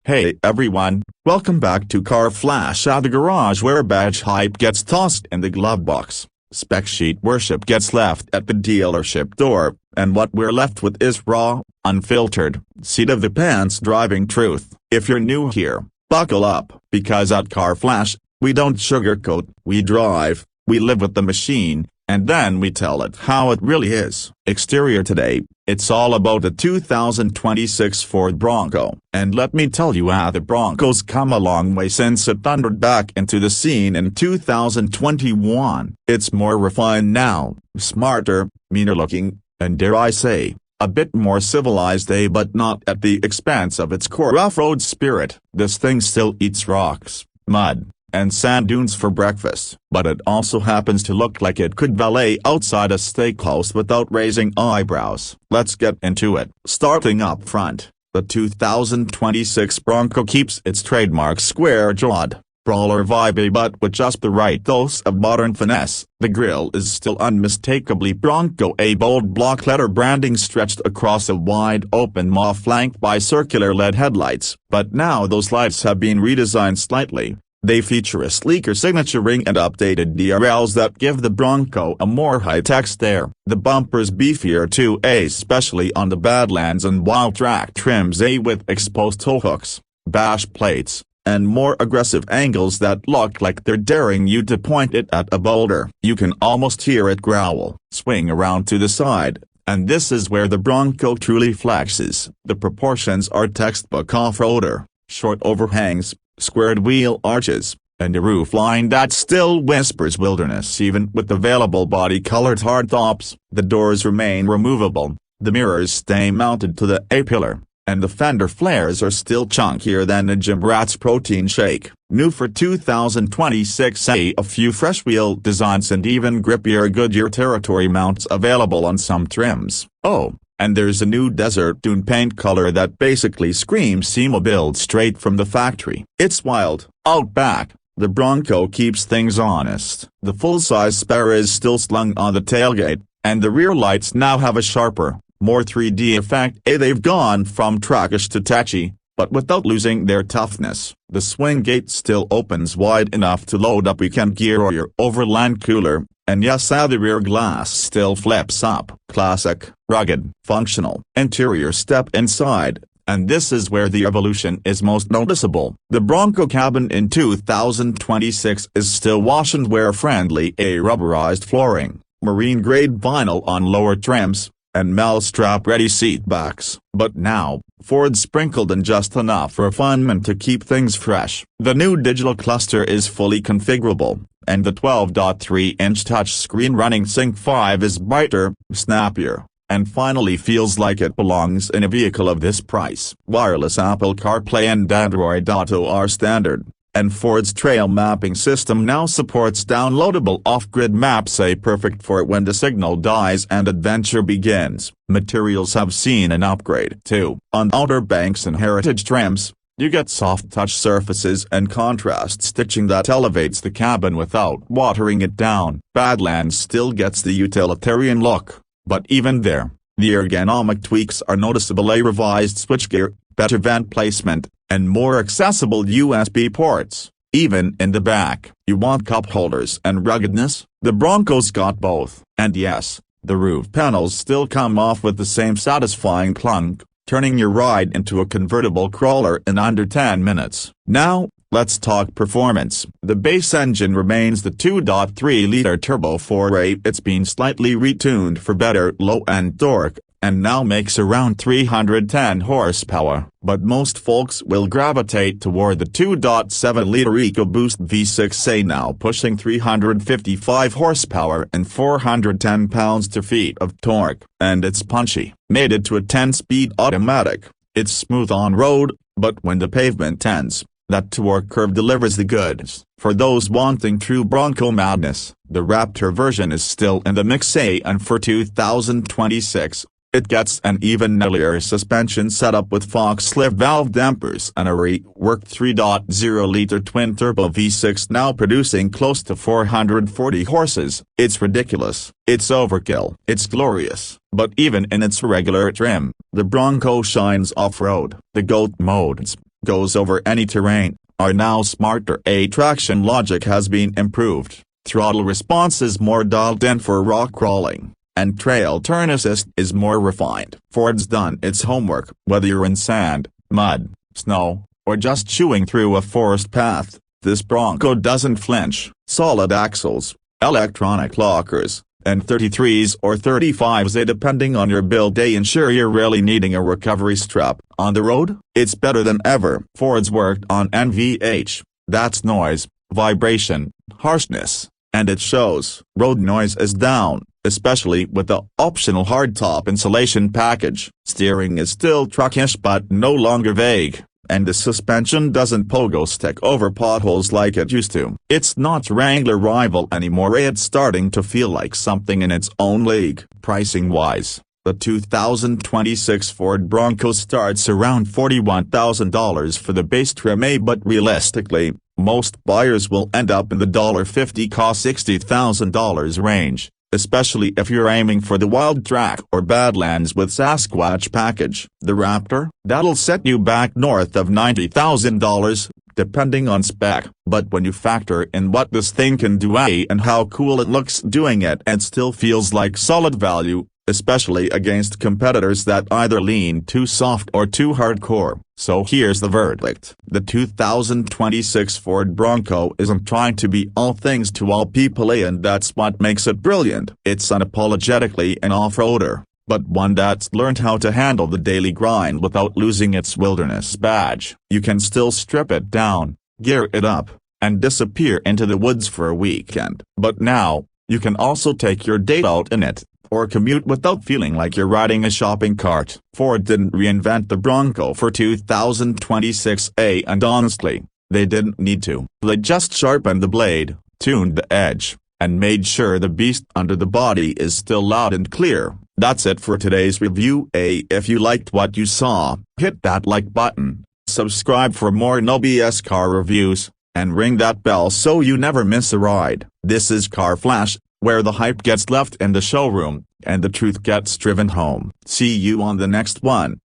Hey everyone, welcome back to Car Flash at the garage, where badge hype gets tossed in the glove box, spec sheet worship gets left at the dealership door, and what we're left with is raw, unfiltered, seat of the pants driving truth. If you're new here, buckle up, because at Car Flash, we don't sugarcoat, we drive, we live with the machine, and then we tell it how it really is. Exterior today, it's all about the 2026 Ford Bronco. And let me tell you how the Bronco's come a long way since it thundered back into the scene in 2021. It's more refined now, smarter, meaner looking, and dare I say, a bit more civilized, but not at the expense of its core off-road spirit. This thing still eats rocks, mud, and sand dunes for breakfast, but it also happens to look like it could valet outside a steakhouse without raising eyebrows. Let's get into it. Starting up front, the 2026 Bronco keeps its trademark square-jawed, brawler vibe, but with just the right dose of modern finesse. The grille is still unmistakably Bronco, a bold block letter branding stretched across a wide open maw flanked by circular LED headlights, but now those lights have been redesigned slightly. They feature a sleeker signature ring and updated DRLs that give the Bronco a more high-tech stare. The bumper's beefier too, especially on the Badlands and Wildtrak trims, with exposed tow hooks, bash plates, and more aggressive angles that look like they're daring you to point it at a boulder. You can almost hear it growl, swing around to the side, and this is where the Bronco truly flexes. The proportions are textbook off-roader, short overhangs, squared wheel arches, and a roofline that still whispers wilderness even with available body-colored hardtops. The doors remain removable, the mirrors stay mounted to the A-pillar, and the fender flares are still chunkier than a gym rat's protein shake. New for 2026, a few fresh wheel designs and even grippier Goodyear Territory mounts available on some trims. Oh, and there's a new desert dune paint color that basically screams SEMA build straight from the factory. It's wild. Out back, the Bronco keeps things honest. The full-size spare is still slung on the tailgate, and the rear lights now have a sharper, more 3D effect. They've gone from trackish to touchy, but without losing their toughness. The swing gate still opens wide enough to load up weekend gear or your overland cooler, and yes, the rear glass still flips up. Classic, rugged, functional. Interior, step inside, and this is where the evolution is most noticeable. The Bronco cabin in 2026 is still wash and wear friendly, rubberized flooring, marine-grade vinyl on lower trims, and mousetrap-ready seat backs. But now, Ford sprinkled in just enough refinement to keep things fresh. The new digital cluster is fully configurable, and the 12.3-inch touchscreen running Sync 5 is brighter, snappier, and finally feels like it belongs in a vehicle of this price. Wireless Apple CarPlay and Android Auto are standard, and Ford's trail mapping system now supports downloadable off-grid maps, perfect for when the signal dies and adventure begins. Materials have seen an upgrade too. On Outer Banks and Heritage trims, you get soft touch surfaces and contrast stitching that elevates the cabin without watering it down. Badlands still gets the utilitarian look, but even there, the ergonomic tweaks are noticeable: a revised switchgear, better vent placement, and more accessible USB ports. Even in the back, you want cup holders and ruggedness? The Bronco's got both. And yes, the roof panels still come off with the same satisfying clunk, turning your ride into a convertible crawler in under 10 minutes. Now, let's talk performance. The base engine remains the 2.3-liter turbo 4A. It's been slightly retuned for better low-end torque, and now makes around 310 horsepower. But most folks will gravitate toward the 2.7-liter EcoBoost V6A, now pushing 355 horsepower and 410 pounds-to-feet of torque. And it's punchy. Mated to a 10-speed automatic, it's smooth on road, but when the pavement ends, that torque curve delivers the goods. For those wanting true Bronco madness, the Raptor version is still in the mix, and for 2026, it gets an even gnarlier suspension setup with Fox slip valve dampers and a reworked 3.0-liter twin-turbo V6 now producing close to 440 horses. It's ridiculous, it's overkill, it's glorious, but even in its regular trim, the Bronco shines off-road. The GOAT modes, goes over any terrain, are now smarter. Traction logic has been improved, throttle response is more dialed in for rock crawling, and trail turn assist is more refined. Ford's done its homework. Whether you're in sand, mud, snow, or just chewing through a forest path, this Bronco doesn't flinch. Solid axles, electronic lockers, and 33s or 35s depending on your build ensure you're really needing a recovery strap. On the road, it's better than ever. Ford's worked on NVH, that's noise, vibration, harshness, and it shows. Road noise is down, especially with the optional hardtop insulation package. Steering is still truckish but no longer vague, and the suspension doesn't pogo stick over potholes like it used to. It's not Wrangler rival anymore, it's starting to feel like something in its own league. Pricing-wise, the 2026 Ford Bronco starts around $41,000 for the base trim, but realistically, most buyers will end up in the $50,000 $60,000 range, especially if you're aiming for the Wildtrak or Badlands with Sasquatch package. The Raptor, that'll set you back north of $90,000, depending on spec. But when you factor in what this thing can do and how cool it looks doing it, it still feels like solid value, especially against competitors that either lean too soft or too hardcore. So here's the verdict. The 2026 Ford Bronco isn't trying to be all things to all people, and that's what makes it brilliant. It's unapologetically an off-roader, but one that's learned how to handle the daily grind without losing its wilderness badge. You can still strip it down, gear it up, and disappear into the woods for a weekend. But now, you can also take your date out in it, or commute without feeling like you're riding a shopping cart. Ford didn't reinvent the Bronco for 2026, and honestly, they didn't need to. They just sharpened the blade, tuned the edge, and made sure the beast under the body is still loud and clear. That's it for today's review. If you liked what you saw, hit that like button, subscribe for more no BS car reviews, and ring that bell so you never miss a ride. This is Car Flash, where the hype gets left in the showroom, and the truth gets driven home. See you on the next one.